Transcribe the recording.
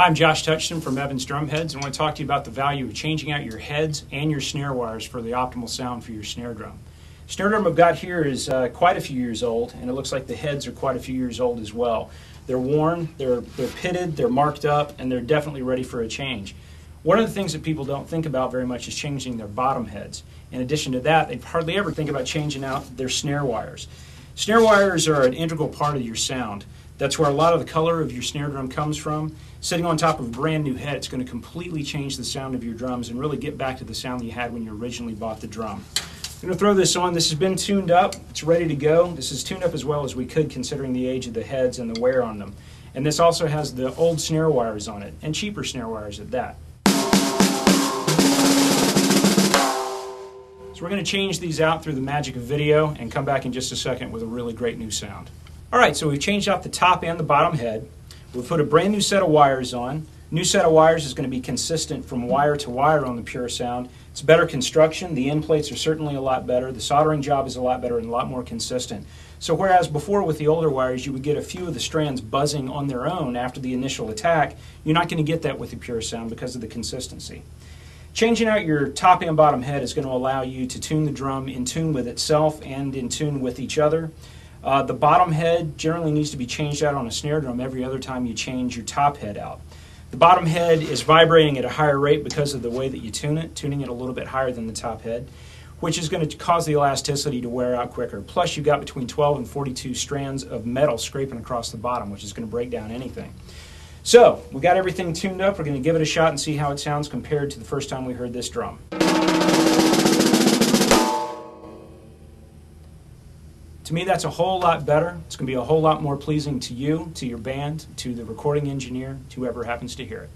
Hi, I'm Josh Touchton from Evans Drumheads, and I want to talk to you about the value of changing out your heads and your snare wires for the optimal sound for your snare drum. Snare drum I've got here is quite a few years old, and it looks like the heads are quite a few years old as well. They're worn, they're pitted, they're marked up, and they're definitely ready for a change. One of the things that people don't think about very much is changing their bottom heads. In addition to that, they hardly ever think about changing out their snare wires. Snare wires are an integral part of your sound. That's where a lot of the color of your snare drum comes from. Sitting on top of a brand new head, it's going to completely change the sound of your drums and really get back to the sound that you had when you originally bought the drum. I'm going to throw this on. This has been tuned up. It's ready to go. This is tuned up as well as we could considering the age of the heads and the wear on them. And this also has the old snare wires on it, and cheaper snare wires at that. So we're going to change these out through the magic of video and come back in just a second with a really great new sound. Alright, so we've changed out the top and the bottom head. We've put a brand new set of wires on. New set of wires is going to be consistent from wire to wire on the Pure Sound. It's better construction. The end plates are certainly a lot better. The soldering job is a lot better and a lot more consistent. So whereas before with the older wires you would get a few of the strands buzzing on their own after the initial attack, you're not going to get that with the Pure Sound because of the consistency. Changing out your top and bottom head is going to allow you to tune the drum in tune with itself and in tune with each other. The bottom head generally needs to be changed out on a snare drum every other time you change your top head out. The bottom head is vibrating at a higher rate because of the way that you tune it, tuning it a little bit higher than the top head, which is going to cause the elasticity to wear out quicker. Plus you've got between 12 and 42 strands of metal scraping across the bottom, which is going to break down anything. So, we got everything tuned up. We're going to give it a shot and see how it sounds compared to the first time we heard this drum. To me, that's a whole lot better. It's going to be a whole lot more pleasing to you, to your band, to the recording engineer, to whoever happens to hear it.